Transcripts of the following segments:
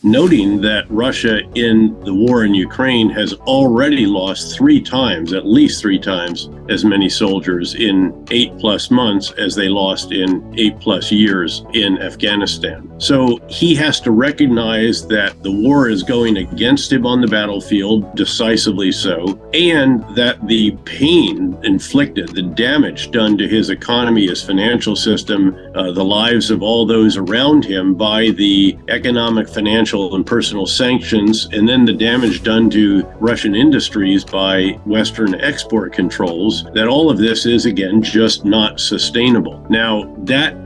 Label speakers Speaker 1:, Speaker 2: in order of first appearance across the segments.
Speaker 1: noting that Russia in the war in Ukraine has already lost at least three times as many soldiers in 8+ months as they lost in 8+ years in Afghanistan. So he has to recognize that the war is going against him on the battlefield, decisively so, and that the pain inflicted, the damage done to his economy, his financial system, the lives of all those around him by the economic, financial, and personal sanctions, and then the damage done to Russian industries by Western export controls, that all of this is, again, just not sustainable. Now,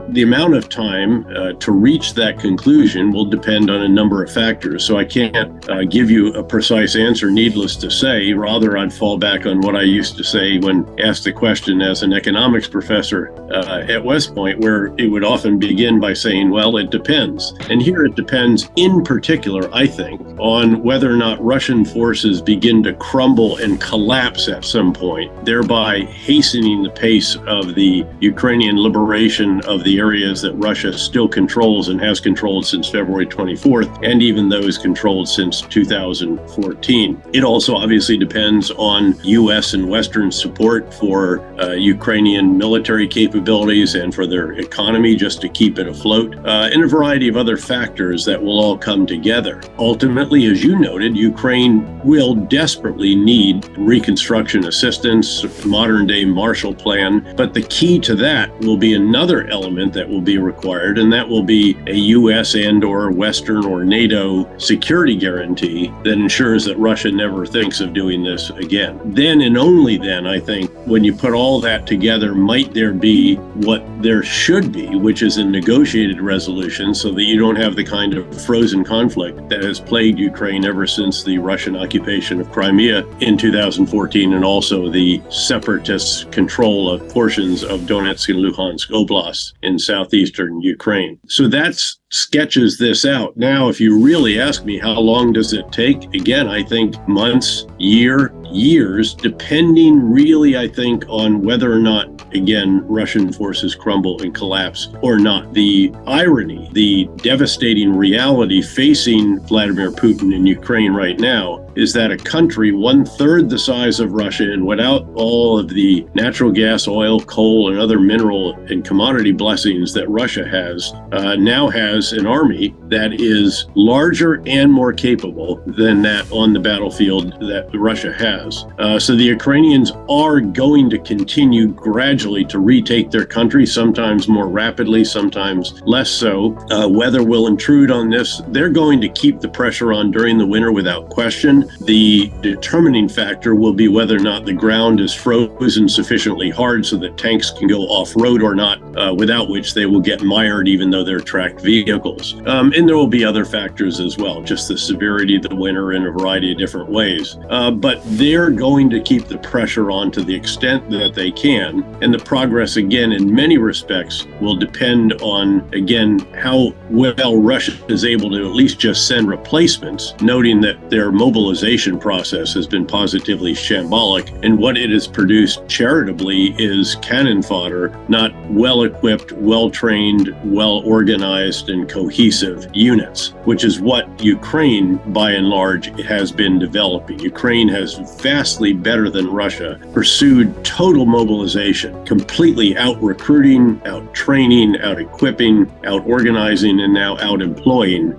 Speaker 1: the amount of time to reach that conclusion will depend on a number of factors. So I can't give you a precise answer, needless to say. Rather, I'd fall back on what I used to say when asked the question as an economics professor at West Point, where it would often begin by saying, well, it depends. And here it depends in particular, I think, on whether or not Russian forces begin to crumble and collapse at some point, thereby hastening the pace of the Ukrainian liberation of the areas that Russia still controls and has controlled since February 24th, and even those controlled since 2014. It also obviously depends on U.S. and Western support for Ukrainian military capabilities and for their economy, just to keep it afloat, and a variety of other factors that will all come together. Ultimately, as you noted, Ukraine will desperately need reconstruction assistance, modern-day Marshall Plan, but the key to that will be another element that will be required, and that will be a U.S. and or Western or NATO security guarantee that ensures that Russia never thinks of doing this again. Then and only then, I think, when you put all that together, might there be what there should be, which is a negotiated resolution, so that you don't have the kind of frozen conflict that has plagued Ukraine ever since the Russian occupation of Crimea in 2014, and also the separatists' control of portions of Donetsk and Luhansk oblasts in southeastern Ukraine. So that sketches this out. Now, if you really ask me, how long does it take? Again, I think months, years, depending really, I think, on whether or not, again, Russian forces crumble and collapse or not. The irony, the devastating reality facing Vladimir Putin in Ukraine right now is that a country 1/3 the size of Russia and without all of the natural gas, oil, coal, and other mineral and commodity blessings that Russia has, now has an army that is larger and more capable than that on the battlefield that Russia has. So the Ukrainians are going to continue gradually to retake their country, sometimes more rapidly, sometimes less so. Weather will intrude on this. They're going to keep the pressure on during the winter without question. The determining factor will be whether or not the ground is frozen sufficiently hard so that tanks can go off-road or not, without which they will get mired even though they're tracked vehicles. And there will be other factors as well, just the severity of the winter in a variety of different ways. But they're going to keep the pressure on to the extent that they can. And the progress, again, in many respects, will depend on, again, how well Russia is able to at least just send replacements, noting that their mobilization process has been positively shambolic, and what it has produced charitably is cannon fodder, not well-equipped, well-trained, well-organized, and cohesive units, which is what Ukraine, by and large, has been developing. Ukraine has vastly better than Russia pursued total mobilization, completely out-recruiting, out-training, out-equipping, out-organizing, and now out-employing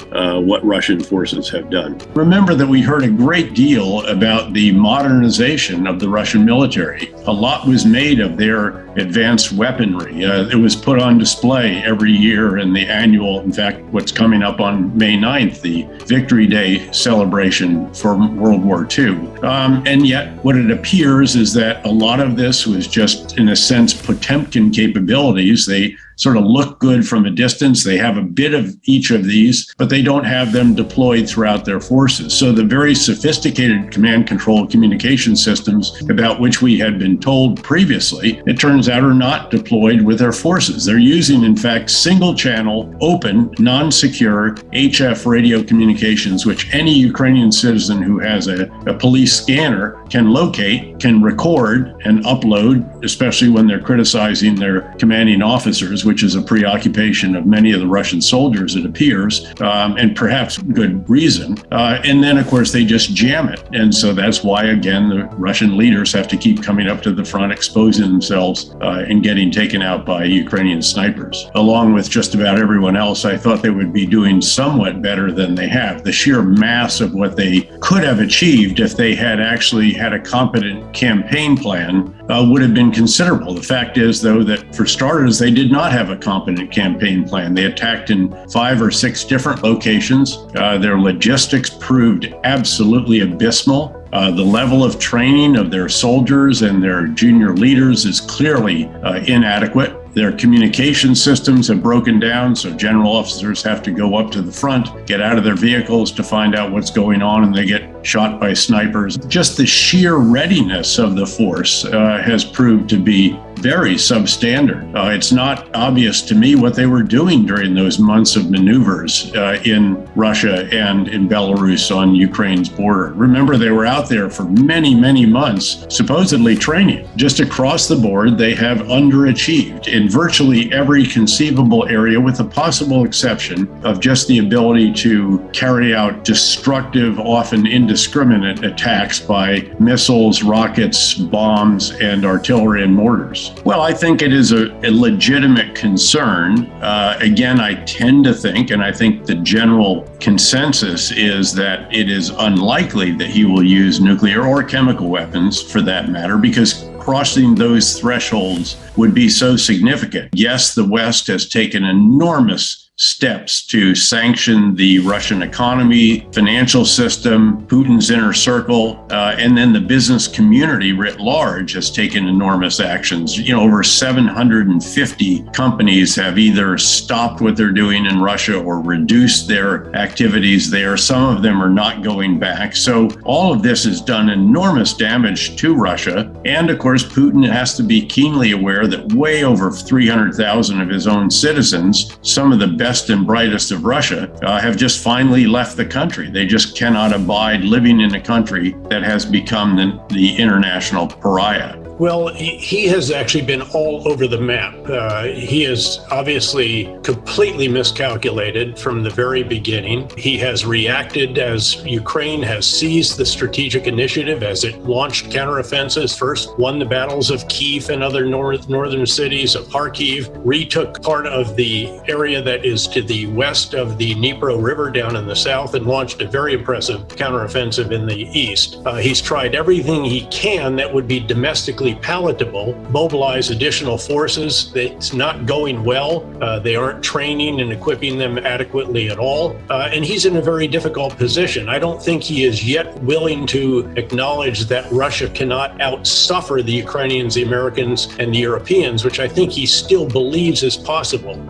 Speaker 1: what Russian forces have done. Remember that we heard a great deal about the modernization of the Russian military. A lot was made of their advanced weaponry. It was put on display every year in the annual, in fact, what's coming up on May 9th, the Victory Day celebration for World War II. And yet what it appears is that a lot of this was just, in a sense, Potemkin capabilities. They sort of look good from a distance. They have a bit of each of these, but they don't have them deployed throughout their forces. So the very sophisticated command control communication systems about which we had been told previously, it turns out are not deployed with their forces. They're using, in fact, single channel, open, non-secure HF radio communications, which any Ukrainian citizen who has a police scanner can locate, can record and upload, especially when they're criticizing their commanding officers, which is a preoccupation of many of the Russian soldiers, it appears, and perhaps good reason. And then, of course, they just jam it. And so that's why, again, the Russian leaders have to keep coming up to the front, exposing themselves and getting taken out by Ukrainian snipers. Along with just about everyone else, I thought they would be doing somewhat better than they have. The sheer mass of what they could have achieved if they had actually had a competent campaign plan would have been considerable. The fact is, though, that for starters, they did not have a competent campaign plan. They attacked in 5 or 6 different locations. Their logistics proved absolutely abysmal. The level of training of their soldiers and their junior leaders is clearly inadequate. Their communication systems have broken down, so general officers have to go up to the front, get out of their vehicles to find out what's going on, and they get shot by snipers. Just the sheer readiness of the force has proved to be very substandard. It's not obvious to me what they were doing during those months of maneuvers in Russia and in Belarus on Ukraine's border. Remember, they were out there for many, many months, supposedly training. Just across the board, they have underachieved in virtually every conceivable area, with the possible exception of just the ability to carry out destructive, often indiscriminate attacks by missiles, rockets, bombs, and artillery and mortars. Well, I think it is a legitimate concern. Again, I tend to think, and I think the general consensus is that it is unlikely that he will use nuclear or chemical weapons, for that matter, because crossing those thresholds would be so significant. Yes, the West has taken enormous steps to sanction the Russian economy, financial system, Putin's inner circle, and then the business community writ large has taken enormous actions. Over 750 companies have either stopped what they're doing in Russia or reduced their activities there. Some of them are not going back. So all of this has done enormous damage to Russia. And of course, Putin has to be keenly aware that way over 300,000 of his own citizens, some of the best and brightest of Russia, have just finally left the country. They just cannot abide living in a country that has become the international pariah.
Speaker 2: Well, he has actually been all over the map. He is obviously completely miscalculated from the very beginning. He has reacted as Ukraine has seized the strategic initiative as it launched counteroffensives, first won the battles of Kyiv and other northern cities, of Kharkiv, retook part of the area that is to the west of the Dnipro River down in the south, and launched a very impressive counteroffensive in the east. He's tried everything he can that would be domestically palatable, mobilize additional forces. It's not going well. They aren't training and equipping them adequately at all. And he's in a very difficult position. I don't think he is yet willing to acknowledge that Russia cannot outsuffer the Ukrainians, the Americans, and the Europeans, which I think he still believes is possible.